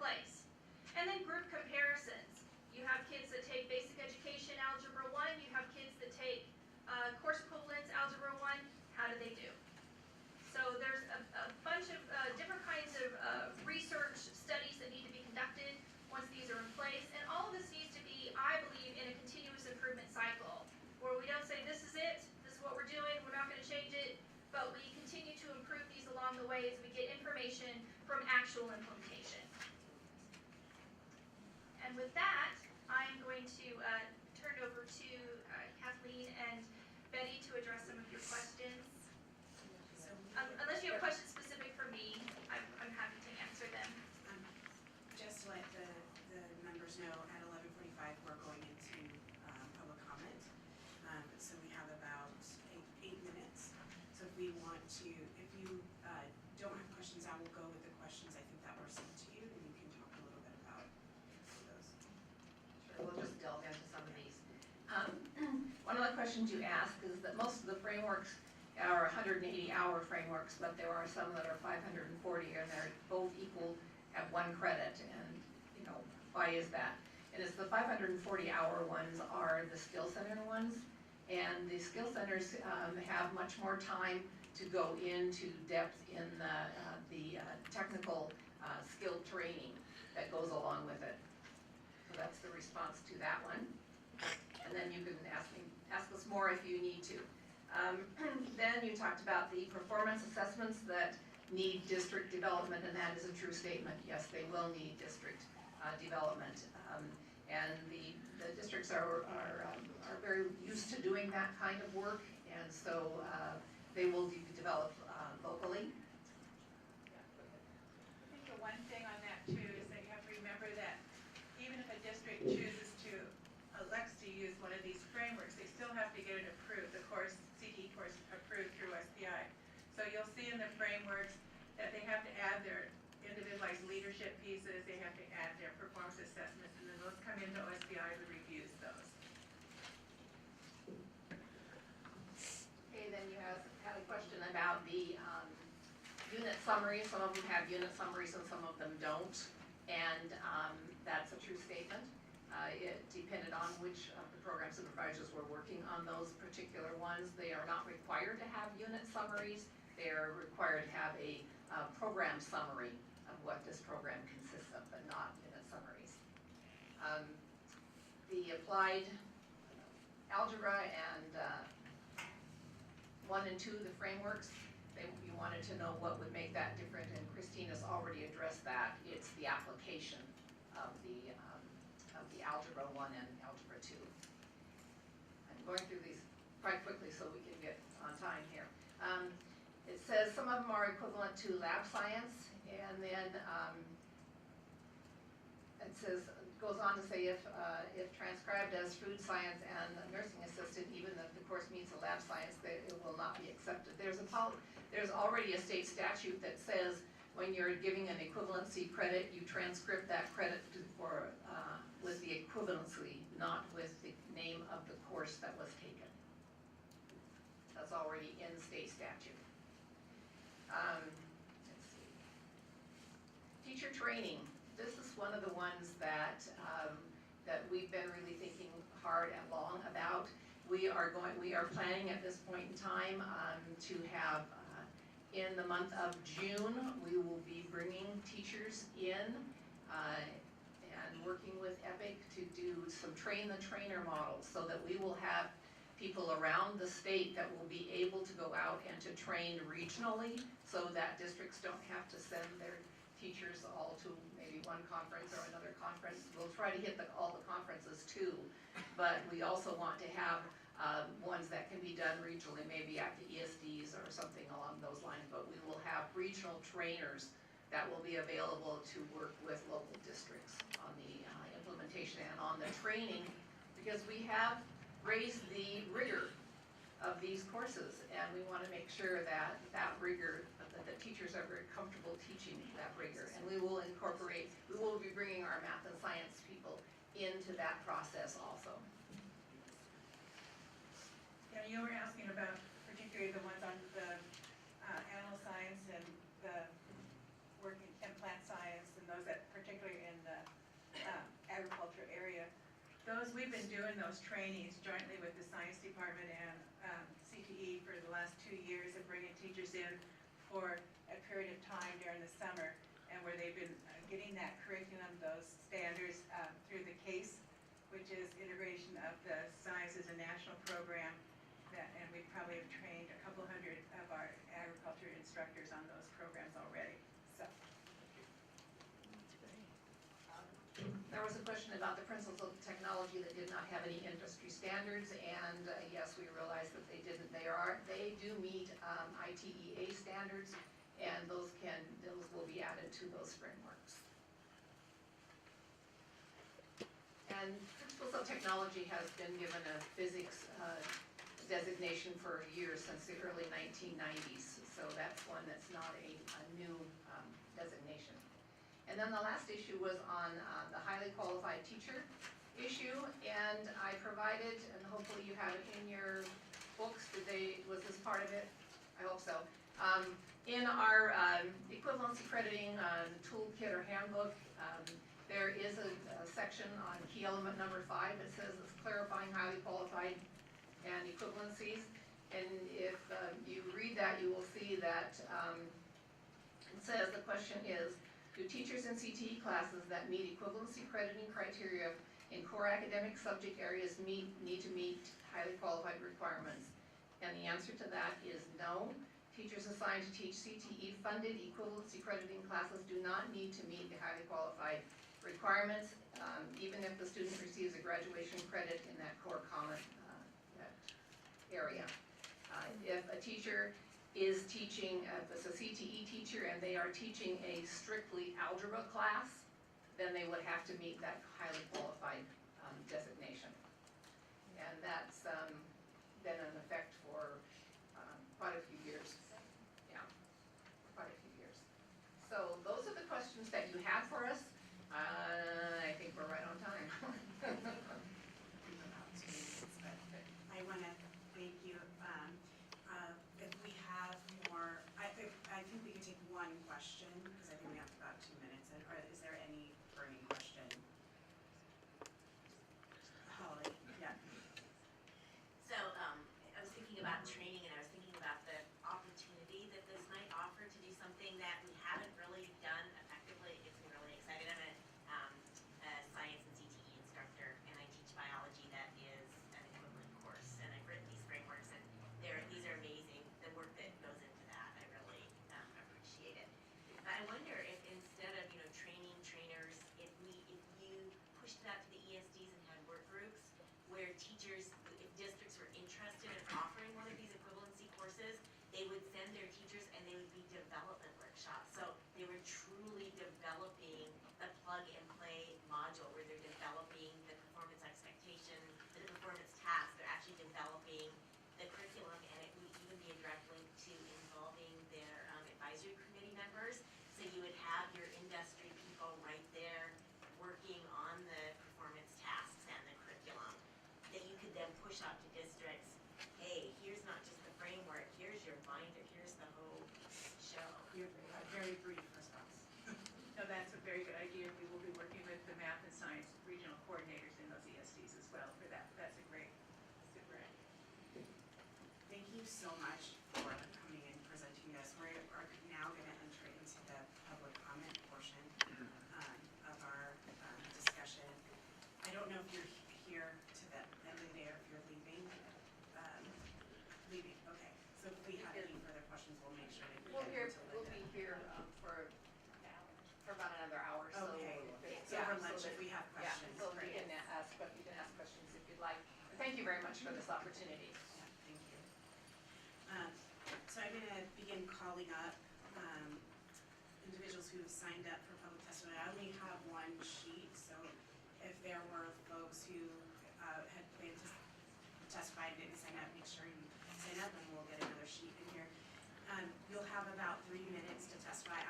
place. And then group comparisons. You have kids that take basic education algebra 1, you have kids that take course equivalence algebra 1, how do they do? So there's a bunch of different kinds of research studies that need to be conducted once these are in place, and all of this needs to be, I believe, in a continuous improvement cycle, where we don't say this is it, this is what we're doing, we're not going to change it, but we continue to improve these along the way as we get information from actual implementation. And with that, I'm going to turn it over to Kathleen and Betty to address some of your questions. Unless you have questions specific for me, I'm happy to answer them. Just to let the members know, at 11:45 we're going into public comment. So we have about eight minutes. So if we want to, if you don't have questions, I will go with the questions I think that were sent to you, and you can talk a little bit about those. Sure, we'll just delve into some of these. One of the questions you asked is that most of the frameworks are 180-hour frameworks, but there are some that are 540, and they're both equal at 1 credit. And you know, why is that? And it's the 540-hour ones are the skill center ones, and the skill centers have much more time to go into depth in the technical skill training that goes along with it. So that's the response to that one. And then you can ask us more if you need to. Then you talked about the performance assessments that need district development, and that is a true statement. Yes, they will need district development. And the districts are very used to doing that kind of work, and so they will be developed locally. I think the one thing on that too is that you have to remember that even if a district chooses to elects to use one of these frameworks, they still have to get it approved, the course, CTE course approved through SPI. So you'll see in the frameworks that they have to add their individualized leadership pieces, they have to add their performance assessments, and then those come into OSPI to review those. Okay, then you had a question about the unit summaries. Some of them have unit summaries and some of them don't, and that's a true statement. It depended on which of the program supervisors were working on those particular ones. They are not required to have unit summaries. They are required to have a program summary of what this program consists of, but not unit summaries. The applied algebra and 1 and 2, the frameworks, you wanted to know what would make that different, and Christine has already addressed that. It's the application of the Algebra 1 and Algebra 2. I'm going through these quite quickly so we can get on time here. It says some of them are equivalent to lab science, and then it says, goes on to say if transcribed as food science and nursing assistant, even if the course meets a lab science, it will not be accepted. There's already a state statute that says when you're giving an equivalency credit, you transcript that credit with the equivalency, not with the name of the course that was taken. That's already in state statute. Let's see. Teacher training. This is one of the ones that that we've been really thinking hard and long about. We are planning at this point in time to have in the month of June, we will be bringing teachers in and working with EPIC to do some train the trainer models, so that we will have people around the state that will be able to go out and to train regionally, so that districts don't have to send their teachers all to maybe one conference or another conference. We'll try to hit all the conferences too, but we also want to have ones that can be done regionally, maybe at the ESDs or something along those lines, but we will have regional trainers that will be available to work with local districts on the implementation and on the training, because we have raised the rigor of these courses, and we want to make sure that that rigor, that the teachers are very comfortable teaching that rigor, and we will be bringing our math and science people into that process also. Yeah, you were asking about particularly the ones on the animal science and the working in plant science, and those that particularly we've been doing those trainings jointly with the science department and CTE for the last 2 years, of bringing teachers in for a period of time during the summer, and where they've been getting that curriculum, those standards through the CASE, which is integration of the science as a national program, and we probably have trained a couple hundred of our agriculture instructors on those programs already, so. There was a question about the principles of technology that did not have any industry standards, and yes, we realize that they didn't. They do meet ITEA standards, and those will be added to those frameworks. And principles of technology has been given a physics designation for years, since the early 1990s, so that's one that's not a new designation. And then the last issue was on the highly qualified teacher issue, and I provided, and hopefully you have it in your books, was this part of it? I hope so. In our equivalency crediting toolkit or handbook, there is a section on key element number 5 that says it's clarifying highly qualified and equivalencies. And if you read that, you will see that it says the question is, do teachers in CTE classes that meet equivalency crediting criteria in core academic subject areas need to meet highly qualified requirements? And the answer to that is no. Teachers assigned to teach CTE funded equivalency crediting classes do not need to meet the highly qualified requirements, even if the student receives a graduation credit in that core common that area. If a teacher is teaching, if it's a CTE teacher and they are teaching a strictly algebra class, then they would have to meet that highly qualified designation. And that's been in effect for quite a few years. Yeah, quite a few years. So those are the questions that you have for us. I think we're right on time. About 2 minutes, but I want to thank you. If we have more, I think we could take one question, because I think we have about 2 minutes. Or is there any burning question? Holly, yeah. So, I was thinking about training, and I was thinking about the opportunity that this might offer to do something that we haven't really done effectively. It gets me really excited. I'm a science and CTE instructor, and I teach biology that is an equivalent course, and I've written these frameworks, and these are amazing. The work that goes into that, I really appreciate it. But I wonder if instead of training trainers, if you pushed it out to the ESDs and had work groups where teachers, if districts were interested in offering one of these equivalency courses, they would send their teachers and they would be development workshops. So they were truly developing the plug and play module where they're developing the performance expectation, the performance task. They're actually developing the curriculum, and it would even be a direct link to involving their advisory committee members. So you would have your industry people right there working on the performance tasks and the curriculum that you could then push out to districts. Hey, here's not just the framework, here's your binder, here's the whole show. You're a very brief response. No, that's a very good idea. We will be working with the math and science regional coordinators in those ESDs as well for that. That's a great, super idea. Thank you so much for coming and presenting this. We are now going to enter into the public comment portion of our discussion. I don't know if you're here to the end of the day or if you're leaving. Leaving, okay. So if we have any further questions, we'll make sure to We'll get into be Linda. here for about another hour. So Okay. So yeah, over lunch, so if we have yeah, questions. so great. you can ask questions if you'd like. Thank you very much for this opportunity. Yeah, thank you. So I'm going to begin calling up individuals who have signed up for public testimony. I only have one sheet, so if there were folks who had planned to testify and didn't sign up, make sure you sign up and we'll get another sheet in here. You'll have about 3 minutes to testify.